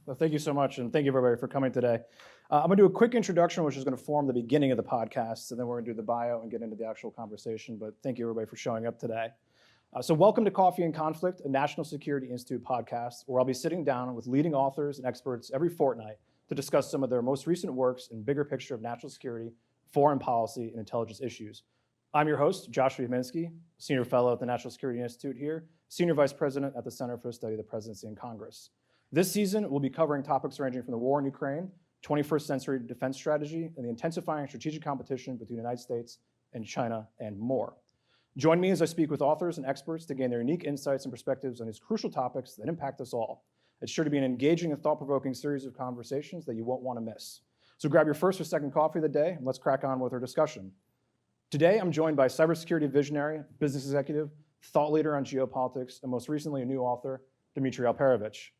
Well, thank you so much, and thank you everybody for coming today. I'm going to do a quick introduction, which is going to form the beginning of the podcast, and then we're going to do the bio and get into the actual conversation. But thank you everybody for showing up today. So welcome to Coffee and Conflict, a National Security Institute podcast, where I'll be sitting down with leading authors and experts every fortnight to discuss some of their most recent works and bigger picture of national security, foreign policy, and intelligence issues. I'm your host, Joshua Yaminsky, Senior Fellow at the National Security Institute here, Senior Vice President at the Center for the Study of the Presidency and Congress. This season, we'll be covering topics ranging from the war in Ukraine, 21st century defense strategy, and the intensifying strategic competition between the United States and China, and more. Join me as I speak with authors and experts to gain their unique insights and perspectives on these crucial topics that impact us all. It's sure to be an engaging and thought-provoking series of conversations that you won't want to miss. So grab your first or second coffee of the day, and let's crack on with our discussion. Today, I'm joined by cybersecurity visionary, business executive, thought leader on geopolitics, and most recently a new author, Dmitri Alperovitch.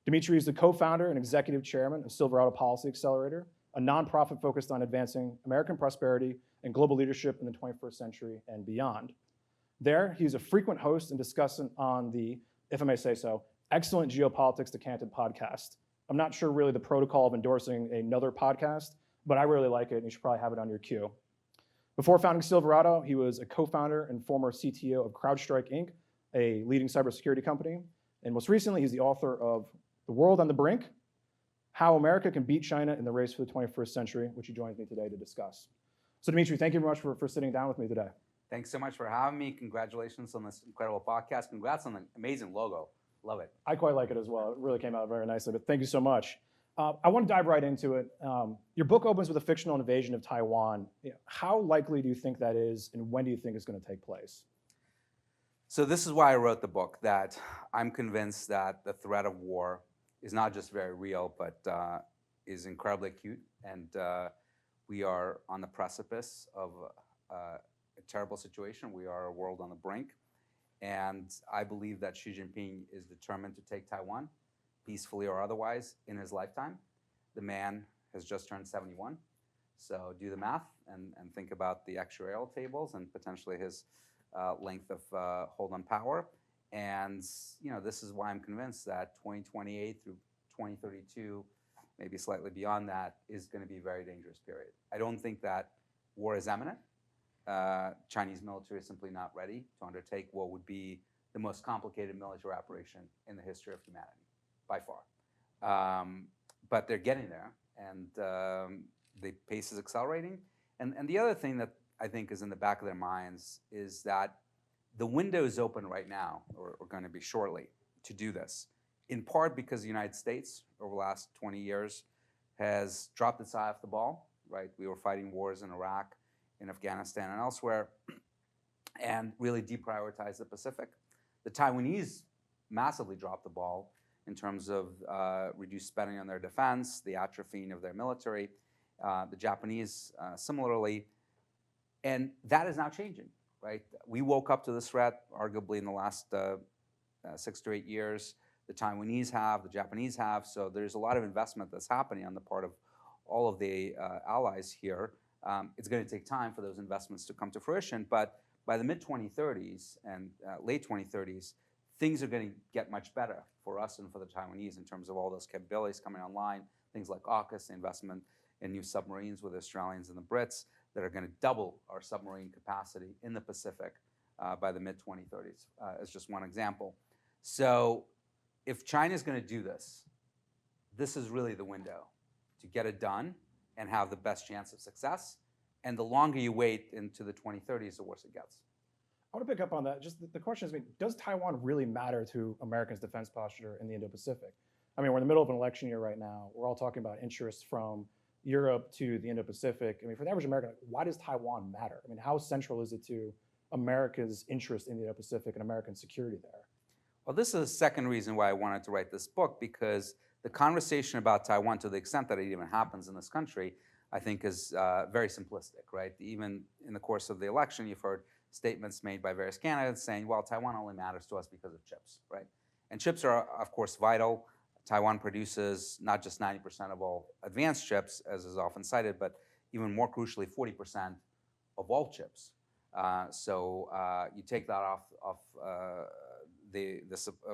Dmitri is the co-founder and executive chairman of Silverado Policy Accelerator, a nonprofit focused on advancing American prosperity and global leadership in the 21st century and beyond. There, he's a frequent host and discussant on the, if I may say so, excellent Geopolitics Decanted podcast. I'm not sure really the protocol of endorsing another podcast, but I really like it, and you should probably have it on your queue. Before founding Silverado, he was a co-founder and former CTO of CrowdStrike Inc., a leading cybersecurity company. And most recently, he's the author of The World on the Brink, How America Can Beat China in the Race for the 21st Century, which he joins me today to discuss. So Dmitri, thank you very much for sitting down with me today. Thanks so much for having me. Congratulations on this incredible podcast. Congrats on the amazing logo. Love it. I quite like it as well. It really came out very nicely, but thank you so much. I want to dive right into it. Your book opens with a fictional invasion of Taiwan. How likely do you think that is, and when do you think it's going to take place? So this is why I wrote the book, that I'm convinced that the threat of war is not just very real, but is incredibly acute. And we are on the precipice of a terrible situation. We are a world on the brink. And I believe that Xi Jinping is determined to take Taiwan, peacefully or otherwise, in his lifetime. The man has just turned 71. So do the math and think about the actuarial tables and potentially his length of hold on power. And this is why I'm convinced that 2028 through 2032, maybe slightly beyond that, is going to be a very dangerous period. I don't think that war is imminent. Chinese military is simply not ready to undertake what would be the most complicated military operation in the history of humanity, by far. But they're getting there, and the pace is accelerating. And the other thing that I think is in the back of their minds is that the window is open right now, or going to be shortly, to do this, in part because the United States, over the last 20 years, has dropped its eye off the ball, right? We were fighting wars in Iraq, in Afghanistan, and elsewhere, and really deprioritized the Pacific. The Taiwanese massively dropped the ball in terms of reduced spending on their defense, the atrophying of their military, the Japanese similarly, and that is now changing, right? We woke up to this threat arguably in the last 6 to 8 years. The Taiwanese have, the Japanese have, so there's a lot of investment that's happening on the part of all of the allies here. It's going to take time for those investments to come to fruition, but by the mid-2030s and late 2030s, things are going to get much better for us and for the Taiwanese in terms of all those capabilities coming online, things like AUKUS, the investment in new submarines with the Australians and the Brits that are going to double our submarine capacity in the Pacific by the mid-2030s, as just one example. So if China's going to do this, this is really the window to get it done and have the best chance of success. And the longer you wait into the 2030s, the worse it gets. I want to pick up on that. Just the question is, does Taiwan really matter to Americans' defense posture in the Indo-Pacific? I mean, we're in the middle of an election year right now. We're all talking about interests from Europe to the Indo-Pacific. I mean, for the average American, why does Taiwan matter? I mean, how central is it to America's interest in the Indo-Pacific and American security there? Well, this is the second reason why I wanted to write this book, because the conversation about Taiwan, to the extent that it even happens in this country, I think is very simplistic, right? Even in the course of the election, you've heard statements made by various candidates saying, well, Taiwan only matters to us because of chips, right? And chips are, of course, vital. Taiwan produces not just 90% of all advanced chips, as is often cited, but even more crucially, 40% of all chips. So you take that off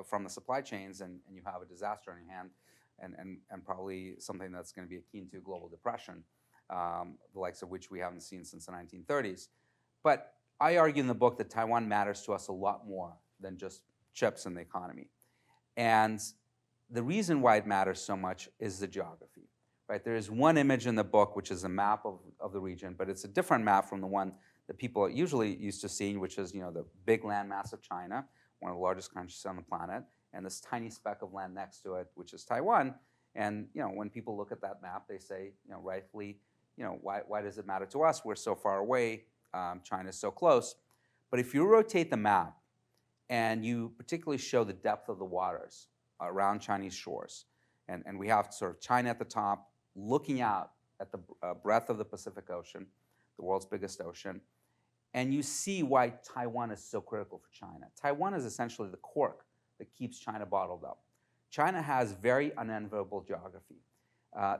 from the supply chains, and you have a disaster on your hand and probably something that's going to be akin to a global depression, the likes of which we haven't seen since the 1930s. But I argue in the book that Taiwan matters to us a lot more than just chips in the economy. And the reason why it matters so much is the geography, right? There is one image in the book, which is a map of the region, but it's a different map from the one that people are usually used to seeing, which is, the big landmass of China, one of the largest countries on the planet, and this tiny speck of land next to it, which is Taiwan. And, when people look at that map, they say, rightfully, why does it matter to us? We're so far away. China's so close. But if you rotate the map and you particularly show the depth of the waters around Chinese shores, and we have sort of China at the top, looking out at the breadth of the Pacific Ocean, the world's biggest ocean, and you see why Taiwan is so critical for China. Taiwan is essentially the cork that keeps China bottled up. China has very unenviable geography.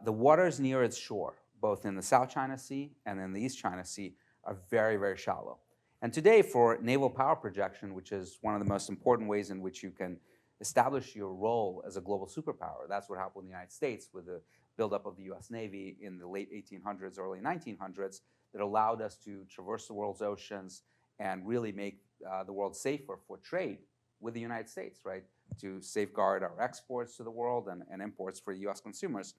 The waters near its shore, both in the South China Sea and in the East China Sea, are very, very shallow. And today, for naval power projection, which is one of the most important ways in which you can establish your role as a global superpower, that's what happened in the United States with the buildup of the US Navy in the late 1800s, early 1900s, that allowed us to traverse the world's oceans and really make the world safer for trade with the United States, right? To safeguard our exports to the world and imports for US consumers.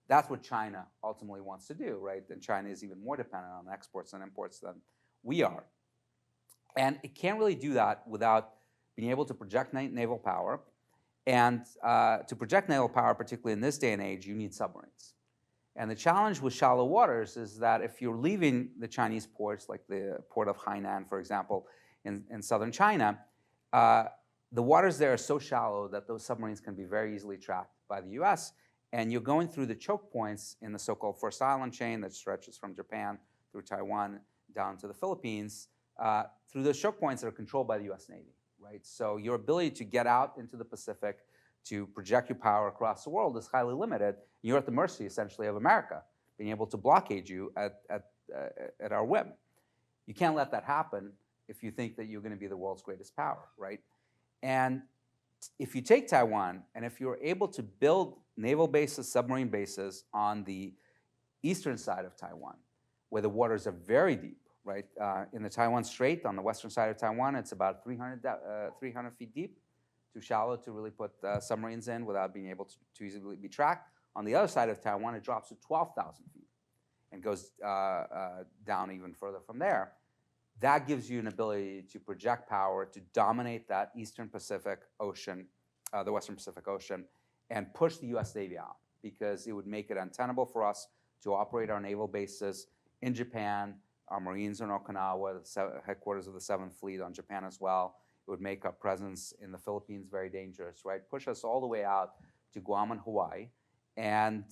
That's what China ultimately wants to do, right? And China is even more dependent on exports and imports than we are. And it can't really do that without being able to project naval power. And to project naval power, particularly in this day and age, you need submarines. And the challenge with shallow waters is that if you're leaving the Chinese ports, like the port of Hainan, for example, in southern China, the waters there are so shallow that those submarines can be very easily tracked by the US. And you're going through the choke points in the so-called First Island chain that stretches from Japan through Taiwan down to the Philippines, through those choke points that are controlled by the US Navy, right? So your ability to get out into the Pacific, to project your power across the world is highly limited. You're at the mercy, essentially, of America, being able to blockade you at our whim. You can't let that happen if you think that you're going to be the world's greatest power, right? And if you take Taiwan, and if you're able to build naval bases, submarine bases on the eastern side of Taiwan, where the waters are very deep, right? In the Taiwan Strait, on the western side of Taiwan, it's about 300 feet deep, too shallow to really put submarines in without being able to easily be tracked. On the other side of Taiwan, it drops to 12,000 feet and goes down even further from there. That gives you an ability to project power, to dominate that eastern Pacific Ocean, the western Pacific Ocean, and push the US Navy out, because it would make it untenable for us to operate our naval bases in Japan. Our Marines are in Okinawa, the headquarters of the 7th Fleet on Japan as well. It would make our presence in the Philippines very dangerous, right? Push us all the way out to Guam and Hawaii, and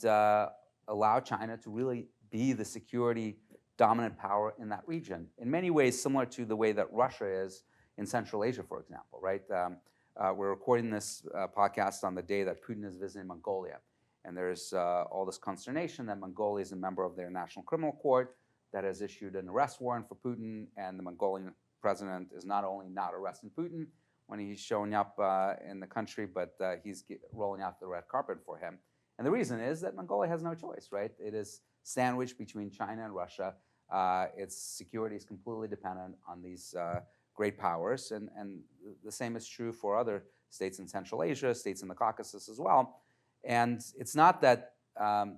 allow China to really be the security dominant power in that region. In many ways, similar to the way that Russia is in Central Asia, for example, right? We're recording this podcast on the day that Putin is visiting Mongolia. And there's all this consternation that Mongolia is a member of their National Criminal Court that has issued an arrest warrant for Putin, and the Mongolian president is not only not arresting Putin when he's showing up in the country, but he's rolling out the red carpet for him. And the reason is that Mongolia has no choice, right? It is sandwiched between China and Russia. Its security is completely dependent on these great powers, and the same is true for other states in Central Asia, states in the Caucasus as well. And it's not that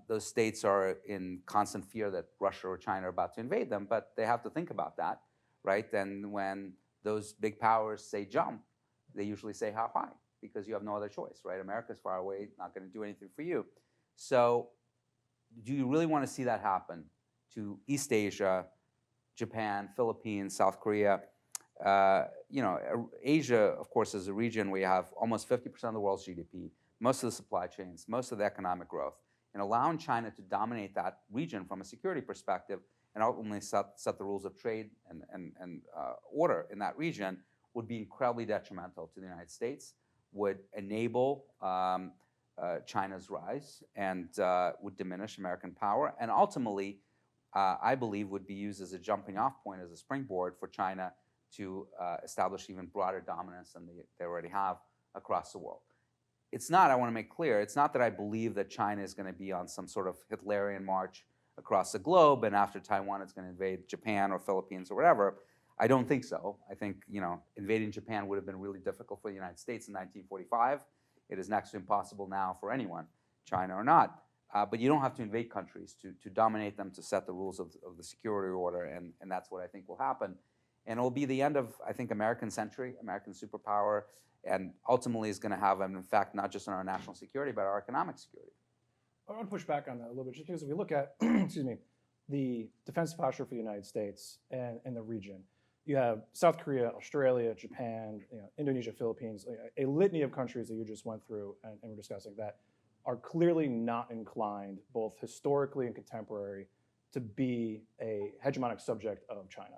those states are in constant fear that Russia or China are about to invade them, but they have to think about that, right? And when those big powers say jump, they usually say how high, because you have no other choice, right? America's far away, not going to do anything for you. So do you really want to see that happen to East Asia, Japan, Philippines, South Korea? Asia, of course, is a region where you have almost 50% of the world's GDP, most of the supply chains, most of the economic growth. And allowing China to dominate that region from a security perspective and ultimately set the rules of trade and order in that region would be incredibly detrimental to the United States, would enable China's rise, and would diminish American power, and ultimately, I believe, would be used as a jumping off point, as a springboard for China to establish even broader dominance than they already have across the world. it's not, I want to make clear, it's not that I believe that China is going to be on some sort of Hitlerian march across the globe, and after Taiwan it's going to invade Japan or Philippines or whatever. I don't think so. I think, invading Japan would have been really difficult for the United States in 1945. It is next to impossible now for anyone, China or not. But you don't have to invade countries to dominate them, to set the rules of the security order, and that's what I think will happen. And it will be the end of, I think, American century, American superpower, and ultimately is going to have an effect not just on our national security, but our economic security. I want to push back on that a little bit, just because if we look at, excuse me, the defense posture for the United States and the region, you have South Korea, Australia, Japan, Indonesia, Philippines, a litany of countries that you just went through and we're discussing that are clearly not inclined, both historically and contemporary, to be a hegemonic subject of China.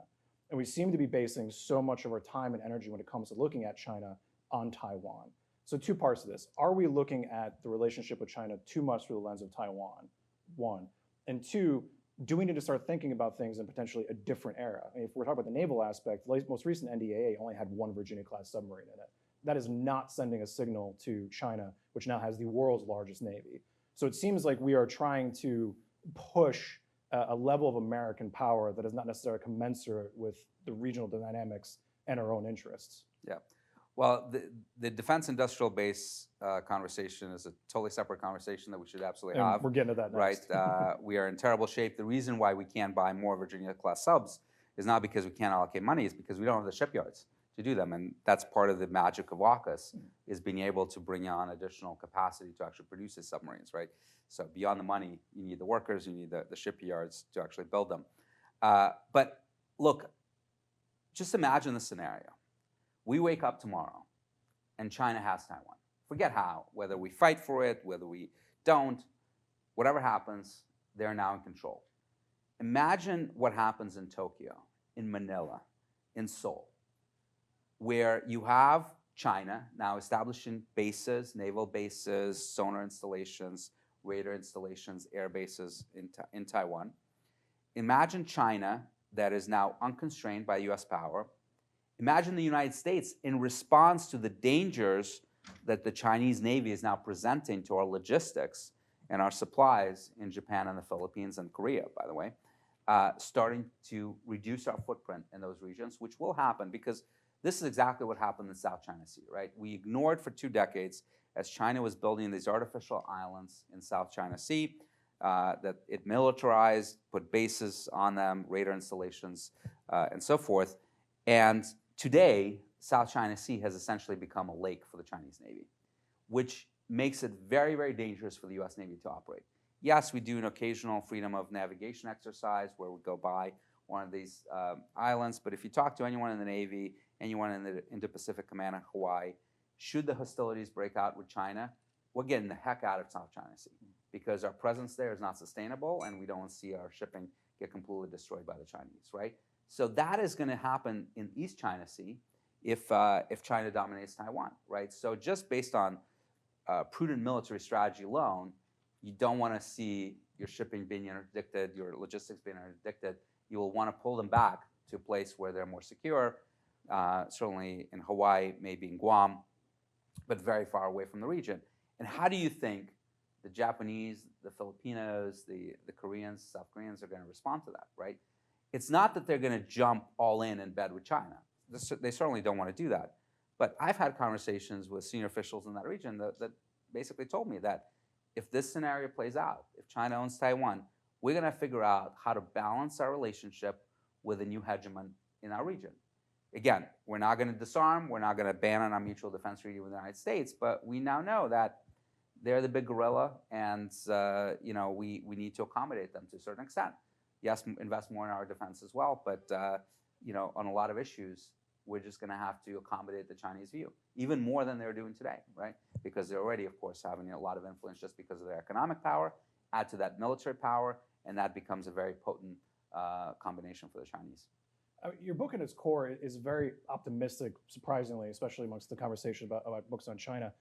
And we seem to be basing so much of our time and energy when it comes to looking at China on Taiwan. So two parts of this. Are we looking at the relationship with China too much through the lens of Taiwan, one? And two, do we need to start thinking about things in potentially a different era? I mean, if we're talking about the naval aspect, the most recent NDAA only had one Virginia-class submarine in it. That is not sending a signal to China, which now has the world's largest Navy. So it seems like we are trying to push a level of American power that is not necessarily commensurate with the regional dynamics and our own interests. Yeah. Well, the defense industrial base conversation is a totally separate conversation that we should absolutely have. We're getting to that next. Right. We are in terrible shape. The reason why we can't buy more Virginia-class subs is not because we can't allocate money, it's because we don't have the shipyards to do them. And that's part of the magic of AUKUS, is being able to bring on additional capacity to actually produce these submarines, right? So beyond the money, you need the workers, you need the shipyards to actually build them. But look, just imagine the scenario. We wake up tomorrow and China has Taiwan. Forget how, whether we fight for it, whether we don't, whatever happens, they're now in control. Imagine what happens in Tokyo, in Manila, in Seoul, where you have China now establishing bases, naval bases, sonar installations, radar installations, air bases in Taiwan. Imagine China that is now unconstrained by US power. Imagine the United States in response to the dangers that the Chinese Navy is now presenting to our logistics and our supplies in Japan and the Philippines and Korea, by the way, starting to reduce our footprint in those regions, which will happen because this is exactly what happened in the South China Sea, right? We ignored for 2 decades as China was building these artificial islands in South China Sea, that it militarized, put bases on them, radar installations, and so forth. And today, South China Sea has essentially become a lake for the Chinese Navy, which makes it very, very dangerous for the US Navy to operate. Yes, we do an occasional freedom of navigation exercise where we go by one of these islands, but if you talk to anyone in the Navy, anyone in the Indo-Pacific Command in Hawaii, should the hostilities break out with China, we're getting the heck out of South China Sea because our presence there is not sustainable and we don't want to see our shipping get completely destroyed by the Chinese, right? So that is going to happen in East China Sea if China dominates Taiwan, right? So just based on prudent military strategy alone, you don't want to see your shipping being interdicted, your logistics being interdicted. You will want to pull them back to a place where they're more secure, certainly in Hawaii, maybe in Guam, but very far away from the region. And how do you think the Japanese, the Filipinos, the Koreans, South Koreans are going to respond to that, right? It's not that they're going to jump all in bed with China. They certainly don't want to do that. But I've had conversations with senior officials in that region that basically told me that if this scenario plays out, if China owns Taiwan, we're going to figure out how to balance our relationship with a new hegemon in our region. Again, we're not going to disarm, we're not going to ban on our mutual defense treaty with the United States, but we now know that they're the big gorilla, and we need to accommodate them to a certain extent. Yes, invest more in our defense as well, but on a lot of issues, we're just going to have to accommodate the Chinese view, even more than they're doing today, right? Because they're already, of course, having a lot of influence just because of their economic power. Add to that military power, and that becomes a very potent combination for the Chinese. Your book at its core is very optimistic, surprisingly, especially amongst the conversation about books on China.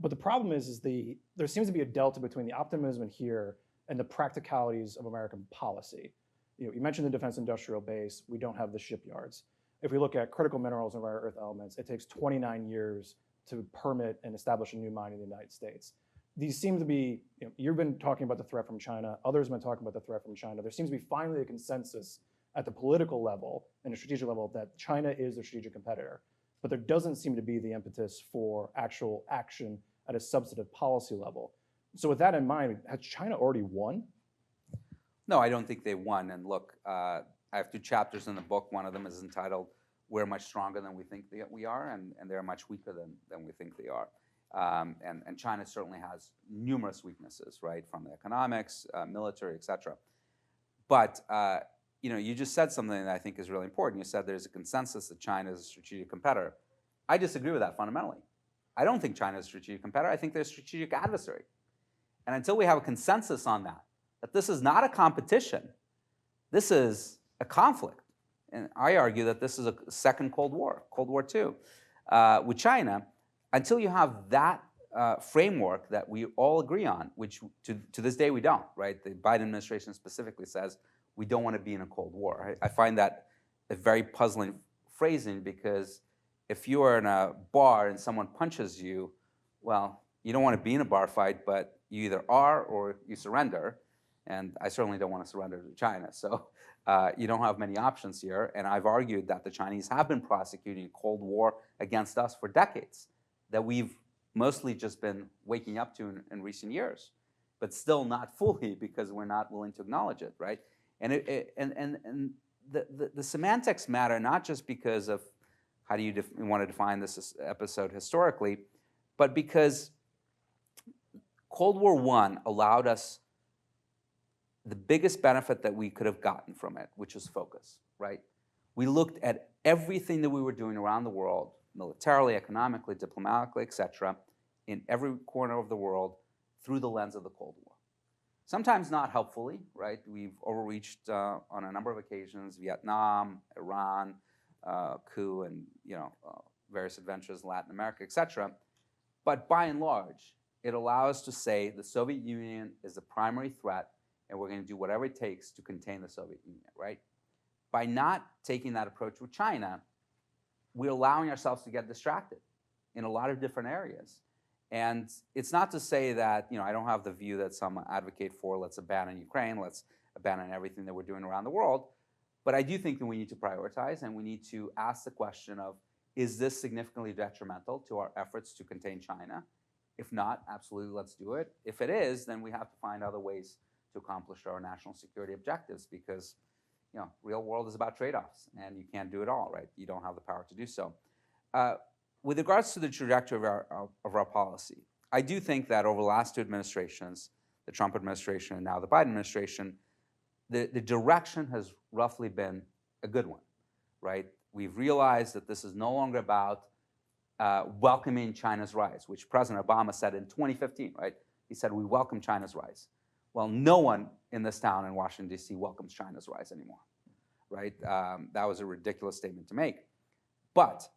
But the problem is there seems to be a delta between the optimism in here and the practicalities of American policy. You mentioned the defense industrial base. We don't have the shipyards. If we look at critical minerals and rare earth elements, it takes 29 years to permit and establish a new mine in the United States. These seem to be, you've been talking about the threat from China, others have been talking about the threat from China. There seems to be finally a consensus at the political level and the strategic level that China is a strategic competitor, but there doesn't seem to be the impetus for actual action at a substantive policy level. So with that in mind, has China already won? No, I don't think they won. And look, I have 2 chapters in the book. One of them is entitled, "We're Much Stronger Than We Think That We Are," and they're much weaker than we think they are. And China certainly has numerous weaknesses, right, from the economics, military, et cetera. But you just said something that I think is really important. You said there's a consensus that China is a strategic competitor. I disagree with that fundamentally. I don't think China is a strategic competitor. I think they're a strategic adversary. And until we have a consensus on that this is not a competition, this is a conflict. And I argue that this is a second Cold War, Cold War II, with China. Until you have that framework that we all agree on, which to this day we don't, right? The Biden administration specifically says we don't want to be in a Cold War. I find that a very puzzling phrasing, because if you are in a bar and someone punches you, well, you don't want to be in a bar fight, but you either are or you surrender. And I certainly don't want to surrender to China. So you don't have many options here. And I've argued that the Chinese have been prosecuting a Cold War against us for decades, that we've mostly just been waking up to in recent years, but still not fully, because we're not willing to acknowledge it, right? And the semantics matter, not just because of how do you want to define this episode historically, but because Cold War I allowed us the biggest benefit that we could have gotten from it, which was focus, right? We looked at everything that we were doing around the world, militarily, economically, diplomatically, et cetera, in every corner of the world through the lens of the Cold War. Sometimes not helpfully, right? We've overreached on a number of occasions: Vietnam, Iran, coup, and various adventures in Latin America, et cetera. But by and large, it allows us to say the Soviet Union is the primary threat, and we're going to do whatever it takes to contain the Soviet Union, right? By not taking that approach with China, we're allowing ourselves to get distracted in a lot of different areas. And it's not to say that, I don't have the view that some advocate for, let's abandon Ukraine, let's abandon everything that we're doing around the world. But I do think that we need to prioritize, and we need to ask the question of, is this significantly detrimental to our efforts to contain China? If not, absolutely, let's do it. If it is, then we have to find other ways to accomplish our national security objectives, because real world is about trade-offs, and you can't do it all, right? You don't have the power to do so. With regards to the trajectory of our policy, I do think that over the last 2 administrations, the Trump administration and now the Biden administration, the direction has roughly been a good one, right? We've realized that this is no longer about welcoming China's rise, which President Obama said in 2015, right? He said, we welcome China's rise. Well, no one in this town in Washington, D.C. welcomes China's rise anymore, right? That was a ridiculous statement to make. But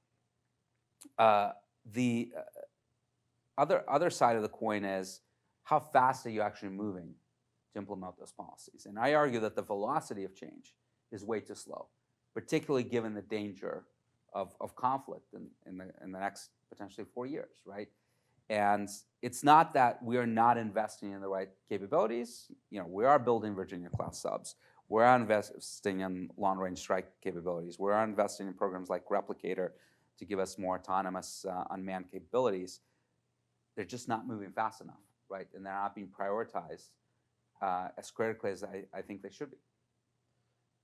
the other side of the coin is, how fast are you actually moving to implement those policies? And I argue that the velocity of change is way too slow, particularly given the danger of conflict in the next potentially 4 years, right? And it's not that we are not investing in the right capabilities. We are building Virginia-class subs. We're investing in long-range strike capabilities. We're investing in programs like Replicator to give us more autonomous unmanned capabilities. They're just not moving fast enough, right? And they're not being prioritized as critically as I think they should be.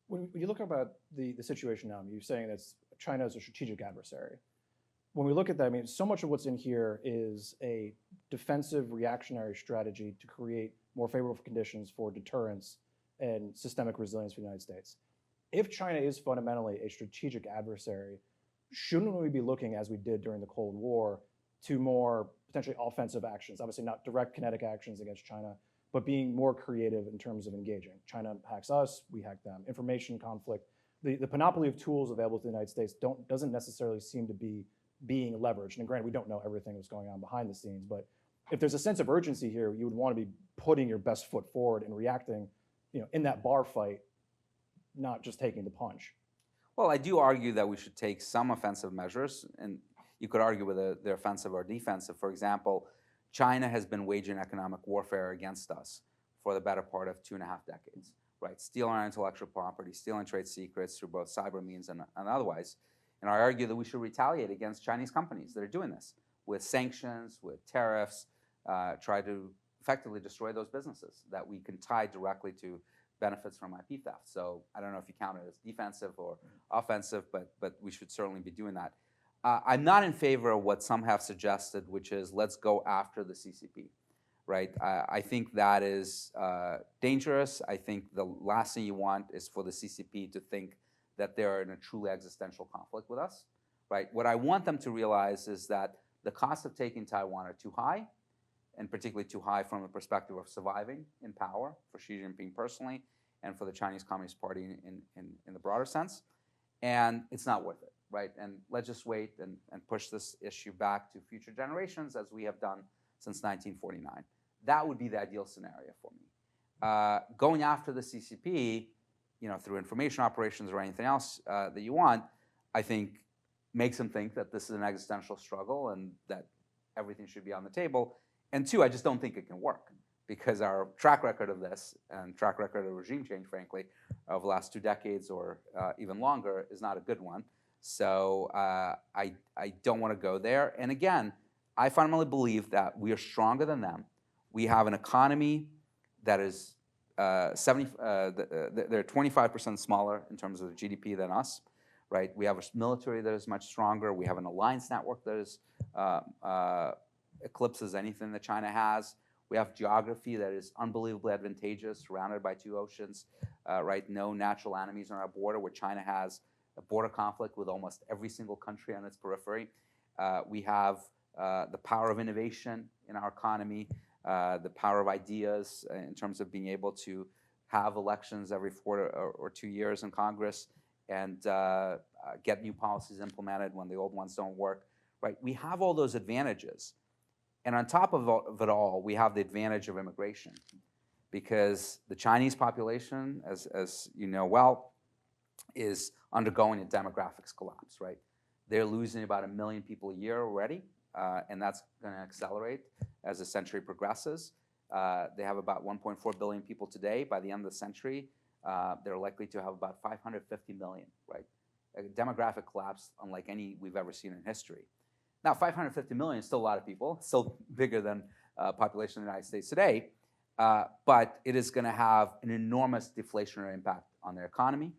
When you look about the situation now, you're saying that China is a strategic adversary. When we look at that, so much of what's in here is a defensive reactionary strategy to create more favorable conditions for deterrence and systemic resilience for the United States. If China is fundamentally a strategic adversary, shouldn't we be looking, as we did during the Cold War, to more potentially offensive actions? Obviously not direct kinetic actions against China, but being more creative in terms of engaging. China hacks us, we hack them. Information conflict. The panoply of tools available to the United States doesn't necessarily seem to be being leveraged. And granted, we don't know everything that's going on behind the scenes, but if there's a sense of urgency here, you would want to be putting your best foot forward and reacting, in that bar fight, not just taking the punch. Well, I do argue that we should take some offensive measures, and you could argue whether they're offensive or defensive. For example, China has been waging economic warfare against us for the better part of 2.5 decades, right? Stealing our intellectual property, stealing trade secrets through both cyber means and otherwise. And I argue that we should retaliate against Chinese companies that are doing this with sanctions, with tariffs, try to effectively destroy those businesses that we can tie directly to benefits from IP theft. So I don't know if you count it as defensive or offensive, but we should certainly be doing that. I'm not in favor of what some have suggested, which is let's go after the CCP, right? I think that is dangerous. I think the last thing you want is for the CCP to think that they're in a truly existential conflict with us, right? What I want them to realize is that the costs of taking Taiwan are too high, and particularly too high from the perspective of surviving in power for Xi Jinping personally and for the Chinese Communist Party in the broader sense. And it's not worth it, right? And let's just wait and push this issue back to future generations as we have done since 1949. That would be the ideal scenario for me. Going after the CCP, through information operations or anything else that you want, I think makes them think that this is an existential struggle and that everything should be on the table. And two, I just don't think it can work because our track record of this and track record of regime change, frankly, of the last 2 decades or even longer is not a good one. So I don't want to go there. And again, I fundamentally believe that we are stronger than them. We have an economy that is they're 25% smaller in terms of GDP than us, right? We have a military that is much stronger. We have an alliance network that is eclipses anything that China has. We have geography that is unbelievably advantageous, surrounded by 2 oceans, right? No natural enemies on our border, where China has a border conflict with almost every single country on its periphery. We have the power of innovation in our economy, the power of ideas in terms of being able to have elections every 4 or 2 years in Congress and get new policies implemented when the old ones don't work, right? We have all those advantages. And on top of it all, we have the advantage of immigration because the Chinese population, as you know well, is undergoing a demographics collapse, right? They're losing about 1 million people a year already, and that's going to accelerate as the century progresses. They have about 1.4 billion people today. By the end of the century, they're likely to have about 550 million, right? A demographic collapse unlike any we've ever seen in history. Now, 550 million is still a lot of people, still bigger than population of the United States today, but it is going to have an enormous deflationary impact on their economy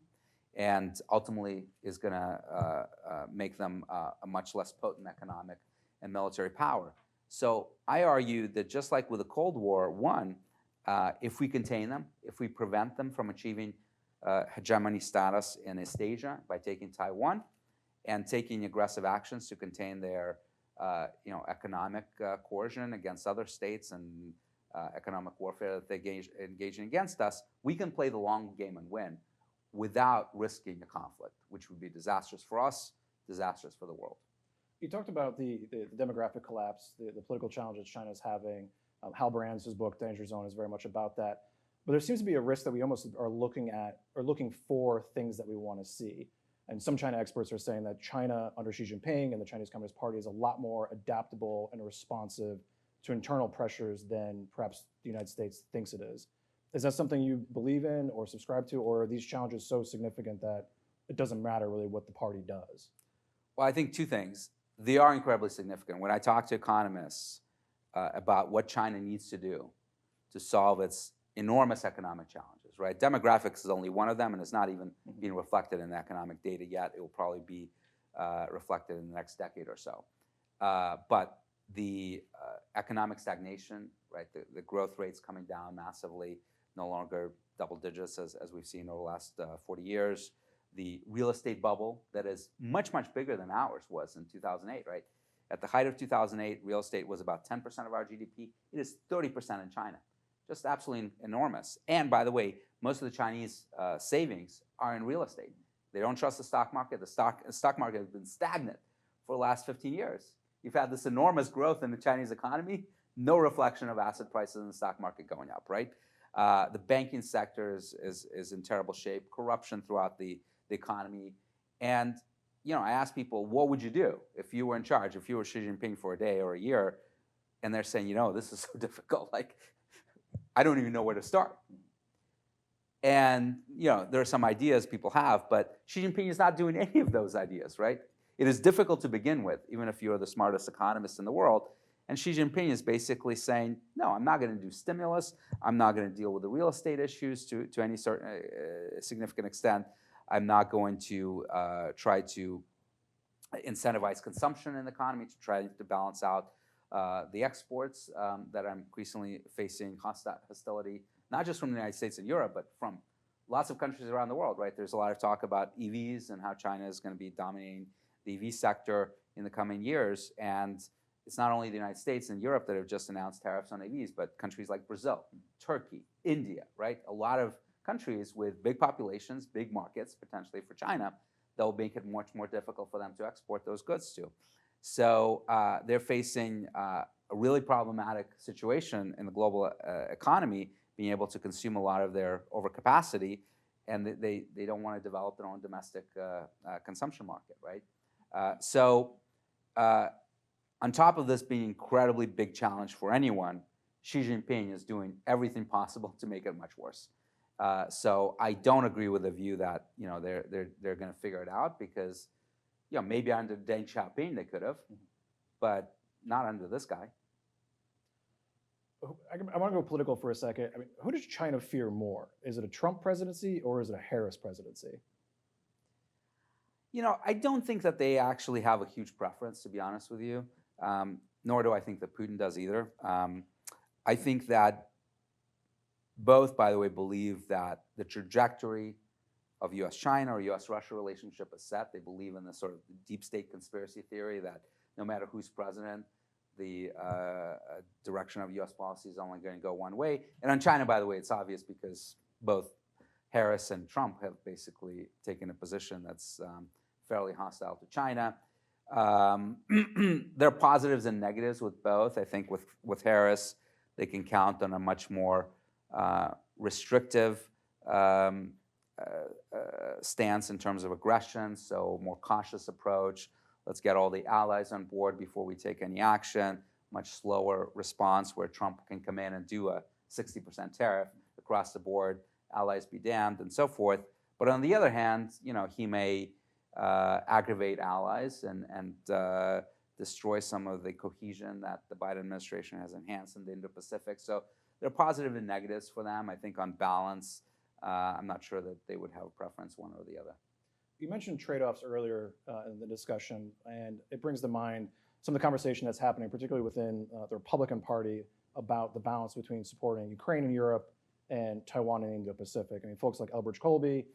and ultimately is going to make them a much less potent economic and military power. So I argue that just like with the Cold War, if we contain them, if we prevent them from achieving hegemony status in East Asia by taking Taiwan, and taking aggressive actions to contain their economic coercion against other states and economic warfare that they're engaging against us, we can play the long game and win without risking a conflict, which would be disastrous for us, disastrous for the world. You talked about the demographic collapse, the political challenges China's having. Hal Brand's book, Danger Zone, is very much about that. But there seems to be a risk that we almost are looking for things that we want to see. And some China experts are saying that China under Xi Jinping and the Chinese Communist Party is a lot more adaptable and responsive to internal pressures than perhaps the United States thinks it is. Is that something you believe in or subscribe to, or are these challenges so significant that it doesn't matter really what the party does? Well, I think 2 things. They are incredibly significant. When I talk to economists about what China needs to do to solve its enormous economic challenges, right? Demographics is only one of them, and it's not even being reflected in the economic data yet. It will probably be reflected in the next decade or so. But the economic stagnation, right? The growth rates coming down massively, no longer double digits as we've seen over the last 40 years. The real estate bubble that is much, much bigger than ours was in 2008, right? At the height of 2008, real estate was about 10% of our GDP. It is 30% in China. Just absolutely enormous. And by the way, most of the Chinese savings are in real estate. They don't trust the stock market. The stock market has been stagnant for the last 15 years. You've had this enormous growth in the Chinese economy, no reflection of asset prices in the stock market going up, right? The banking sector is in terrible shape, corruption throughout the economy. And I ask people, what would you do if you were in charge, if you were Xi Jinping for a day or a year, and they're saying, this is so difficult, like, I don't even know where to start. And, there are some ideas people have, but Xi Jinping is not doing any of those ideas, right? It is difficult to begin with, even if you're the smartest economist in the world. And Xi Jinping is basically saying, no, I'm not going to do stimulus. I'm not going to deal with the real estate issues to any certain significant extent. I'm not going to try to incentivize consumption in the economy to try to balance out the exports that are increasingly facing hostility, not just from the United States and Europe, but from lots of countries around the world, right? There's a lot of talk about EVs and how China is going to be dominating the EV sector in the coming years. And it's not only the United States and Europe that have just announced tariffs on EVs, but countries like Brazil, Turkey, India, right? A lot of countries with big populations, big markets, potentially for China, that will make it much more difficult for them to export those goods to. So they're facing a really problematic situation in the global economy, being able to consume a lot of their overcapacity, and they don't want to develop their own domestic consumption market, right? On top of this being an incredibly big challenge for anyone, Xi Jinping is doing everything possible to make it much worse. So I don't agree with the view that they're going to figure it out, because maybe under Deng Xiaoping they could have, but not under this guy. I want to go political for a second. I mean, who does China fear more? Is it a Trump presidency or is it a Harris presidency? I don't think that they actually have a huge preference, to be honest with you. Nor do I think that Putin does either. I think that both, by the way, believe that the trajectory of U.S.-China or U.S.-Russia relationship is set. They believe in this sort of deep state conspiracy theory that no matter who's president, the direction of U.S. policy is only going to go one way. And on China, by the way, it's obvious because both Harris and Trump have basically taken a position that's fairly hostile to China. There are positives and negatives with both. I think with Harris, they can count on a much more restrictive stance in terms of aggression, so more cautious approach. Let's get all the allies on board before we take any action. Much slower response, where Trump can come in and do a 60% tariff across the board, allies be damned, and so forth. But on the other hand, he may aggravate allies and destroy some of the cohesion that the Biden administration has enhanced in the Indo-Pacific. So there are positives and negatives for them. I think on balance, I'm not sure that they would have a preference one or the other. You mentioned trade-offs earlier in the discussion, and it brings to mind some of the conversation that's happening, particularly within the Republican Party, about the balance between supporting Ukraine and Europe and Taiwan and Indo-Pacific. I mean, folks like Elbridge Colby,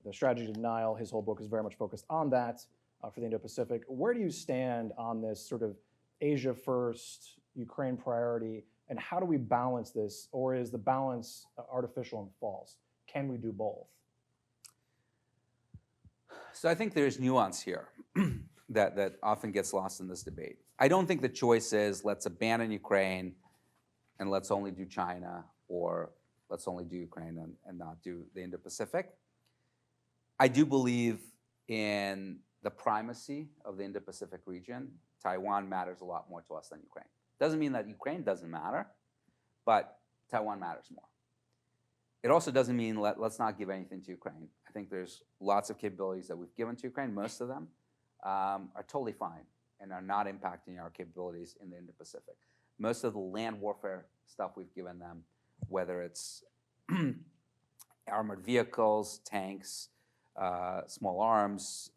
The Strategy of Denial, his whole book is very much focused on that for the Indo-Pacific. Where do you stand on this sort of Asia first, Ukraine priority, and how do we balance this? Or is the balance artificial and false? Can we do both? So I think there's nuance here that often gets lost in this debate. I don't think the choice is let's abandon Ukraine and let's only do China, or let's only do Ukraine and not do the Indo-Pacific. I do believe in the primacy of the Indo-Pacific region. Taiwan matters a lot more to us than Ukraine. Doesn't mean that Ukraine doesn't matter, but Taiwan matters more. It also doesn't mean let's not give anything to Ukraine. I think there's lots of capabilities that we've given to Ukraine. Most of them are totally fine and are not impacting our capabilities in the Indo-Pacific. Most of the land warfare stuff we've given them, whether it's armored vehicles, tanks, small arms,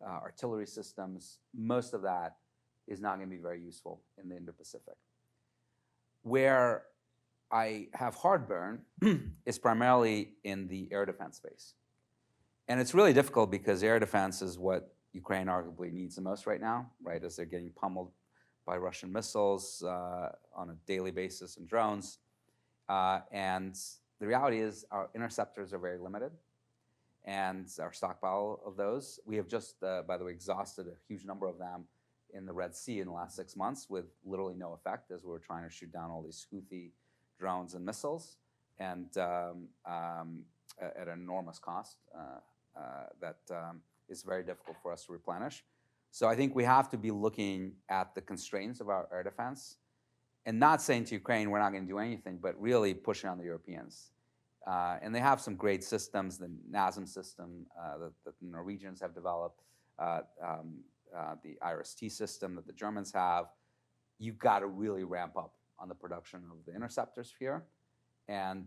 artillery systems, most of that is not going to be very useful in the Indo-Pacific. Where I have heartburn is primarily in the air defense space. And it's really difficult because air defense is what Ukraine arguably needs the most right now, right, as they're getting pummeled by Russian missiles on a daily basis and drones. And the reality is our interceptors are very limited, and our stockpile of those. We have just, by the way, exhausted a huge number of them in the Red Sea in the last 6 months with literally no effect, as we were trying to shoot down all these Houthi drones and missiles, and at an enormous cost that is very difficult for us to replenish. So I think we have to be looking at the constraints of our air defense and not saying to Ukraine, we're not going to do anything, but really pushing on the Europeans. And they have some great systems, the NASM system that the Norwegians have developed, the IRST system that the Germans have. You've got to really ramp up on the production of the interceptors here and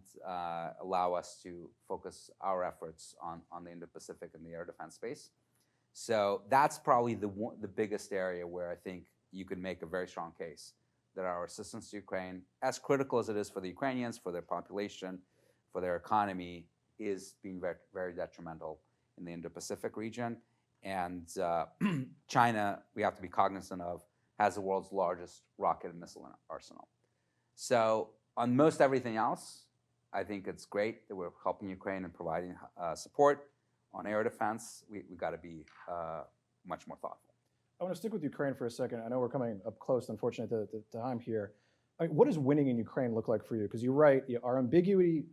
allow us to focus our efforts on the Indo-Pacific and the air defense space. So that's probably the biggest area where I think you could make a very strong case that our assistance to Ukraine, as critical as it is for the Ukrainians, for their population, for their economy, is being very, very detrimental in the Indo-Pacific region. And China, we have to be cognizant of, has the world's largest rocket and missile arsenal. So on most everything else, I think it's great that we're helping Ukraine and providing support. On air defense, we got to be much more thoughtful. I want to stick with Ukraine for a second. I know we're coming up close, unfortunately, to the time here. I mean, what does winning in Ukraine look like for you? Because you're right, our ambiguity,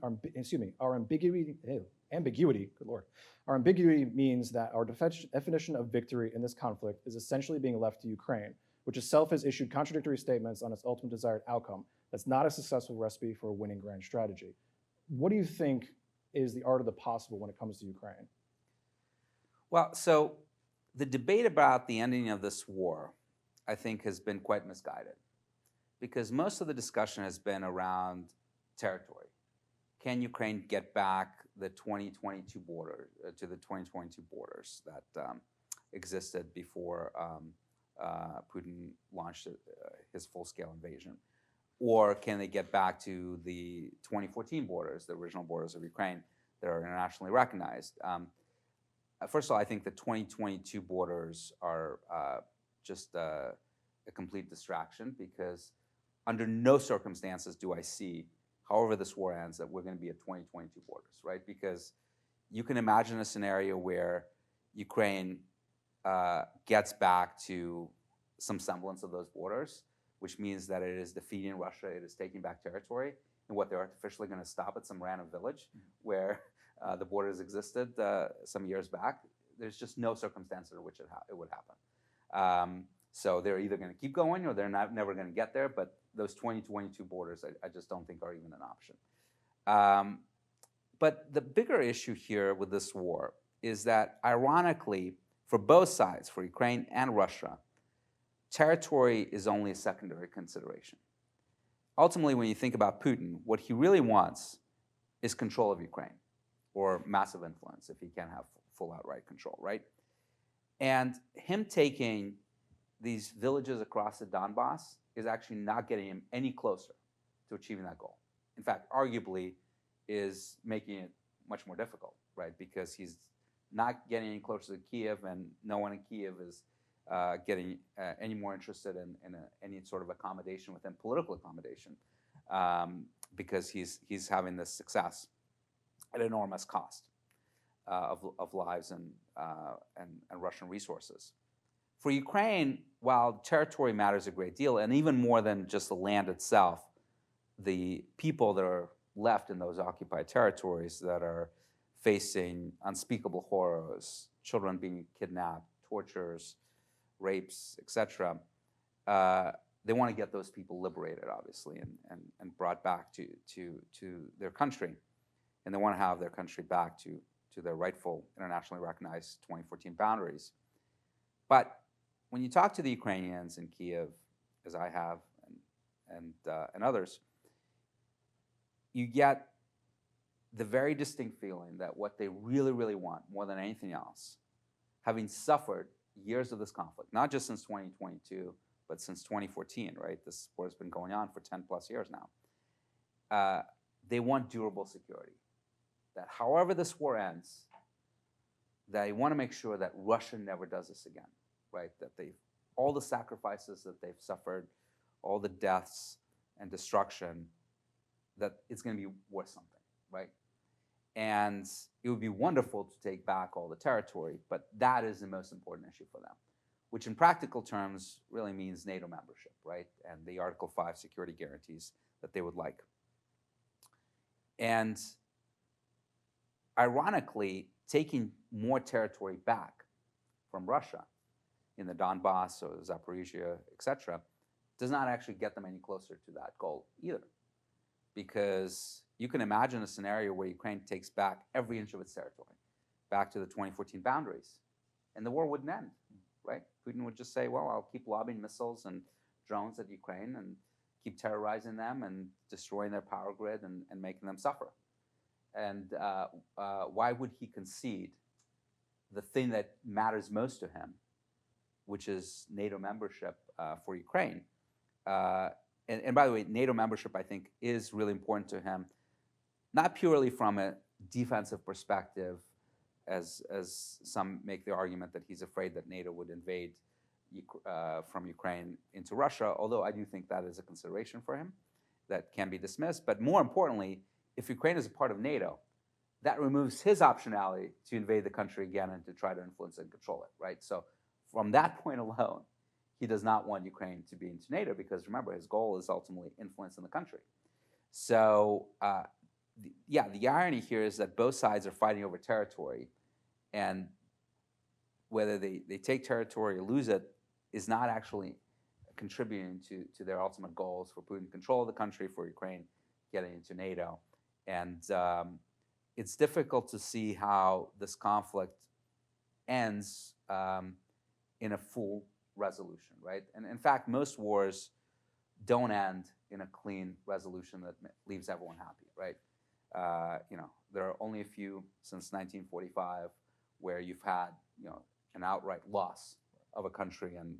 good Lord. Our ambiguity means that our definition of victory in this conflict is essentially being left to Ukraine, which itself has issued contradictory statements on its ultimate desired outcome. That's not a successful recipe for a winning grand strategy. What do you think is the art of the possible when it comes to Ukraine? Well, so the debate about the ending of this war, I think, has been quite misguided, because most of the discussion has been around territory. Can Ukraine get back the 2022 border to the 2022 borders that existed before Putin launched his full-scale invasion? Or can they get back to the 2014 borders, the original borders of Ukraine that are internationally recognized? First of all, I think the 2022 borders are just a complete distraction, because under no circumstances do I see, however this war ends, that we're going to be at 2022 borders, right? Because you can imagine a scenario where Ukraine gets back to some semblance of those borders, which means that it is defeating Russia, it is taking back territory, and what they're artificially going to stop at some random village where the borders existed some years back. There's just no circumstance under which it would happen. So they're either going to keep going or they're never going to get there, but those 2022 borders I just don't think are even an option. But the bigger issue here with this war is that, ironically, for both sides, for Ukraine and Russia, territory is only a secondary consideration. Ultimately, when you think about Putin, what he really wants is control of Ukraine, or massive influence if he can't have full outright control, right? And him taking these villages across the Donbass is actually not getting him any closer to achieving that goal. In fact, arguably is making it much more difficult, right? Because he's not getting any closer to Kiev, and no one in Kiev is getting any more interested in any sort of accommodation with him, political accommodation, because he's having this success at enormous cost of lives and Russian resources. For Ukraine, while territory matters a great deal, and even more than just the land itself, the people that are left in those occupied territories that are facing unspeakable horrors, children being kidnapped, tortures, rapes, etc., they want to get those people liberated, obviously, and brought back to their country. And they want to have their country back to their rightful, internationally recognized 2014 boundaries. But when you talk to the Ukrainians in Kiev, as I have, and others, you get the very distinct feeling that what they really, really want, more than anything else, having suffered years of this conflict, not just since 2022, but since 2014, right? This war has been going on for 10 plus years now. They want durable security. That however this war ends, they want to make sure that Russia never does this again, right? That all the sacrifices that they've suffered, all the deaths and destruction, that it's going to be worth something, right? And it would be wonderful to take back all the territory, but that is the most important issue for them, which in practical terms really means NATO membership, right? And the Article 5 security guarantees that they would like. And ironically, taking more territory back from Russia in the Donbass or Zaporizhia, etc., does not actually get them any closer to that goal either. Because you can imagine a scenario where Ukraine takes back every inch of its territory, back to the 2014 boundaries, and the war wouldn't end, right? Putin would just say, well, I'll keep lobbing missiles and drones at Ukraine and keep terrorizing them and destroying their power grid and making them suffer. And why would he concede the thing that matters most to him, which is NATO membership for Ukraine? And by the way, NATO membership, I think, is really important to him, not purely from a defensive perspective, as some make the argument that he's afraid that NATO would invade from Ukraine into Russia, although I do think that is a consideration for him that can be dismissed. But more importantly, if Ukraine is a part of NATO, that removes his optionality to invade the country again and to try to influence and control it, right? So from that point alone, he does not want Ukraine to be into NATO because, remember, his goal is ultimately influence in the country. So, the irony here is that both sides are fighting over territory, and whether they take territory or lose it is not actually contributing to their ultimate goals for Putin, control of the country, for Ukraine getting into NATO. And it's difficult to see how this conflict ends in a full resolution, right? And in fact, most wars don't end in a clean resolution that leaves everyone happy, right? There are only a few since 1945 where you've had, an outright loss of a country and,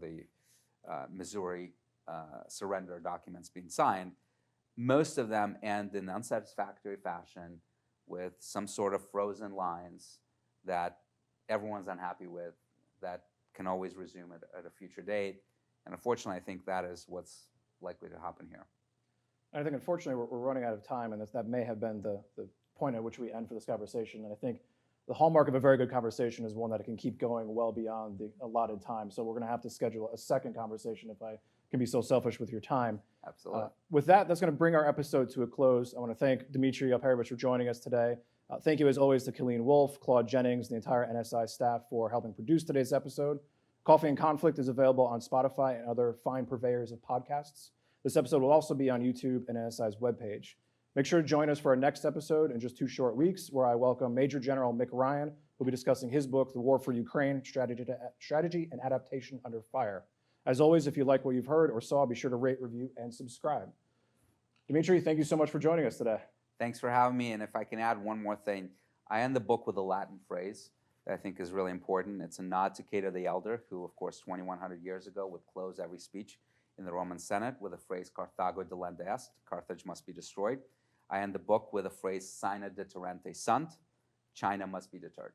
the Missouri surrender documents being signed. Most of them end in unsatisfactory fashion with some sort of frozen lines that everyone's unhappy with, that can always resume at a future date. And unfortunately, I think that is what's likely to happen here. And I think, unfortunately, we're running out of time, and that may have been the point at which we end for this conversation. And I think the hallmark of a very good conversation is one that it can keep going well beyond the allotted time. So we're going to have to schedule a second conversation if I can be so selfish with your time. Absolutely. With that, that's going to bring our episode to a close. I want to thank Dmitri Alperovitch for joining us today. Thank you, as always, to Colleen Wolfe, Claude Jennings, the entire NSI staff for helping produce today's episode. Coffee and Conflict is available on Spotify and other fine purveyors of podcasts. This episode will also be on YouTube and NSI's webpage. Make sure to join us for our next episode in just 2 short weeks, where I welcome Major General Mick Ryan, who'll be discussing his book, The War for Ukraine, Strategy and Adaptation Under Fire. As always, if you like what you've heard or saw, be sure to rate, review, and subscribe. Dmitri, thank you so much for joining us today. Thanks for having me. And if I can add one more thing, I end the book with a Latin phrase that I think is really important. It's a nod to Cato the Elder, who, of course, 2,100 years ago would close every speech in the Roman Senate with the phrase Carthago delenda est, Carthage must be destroyed. I end the book with a phrase Sine deterrente sunt, China must be deterred.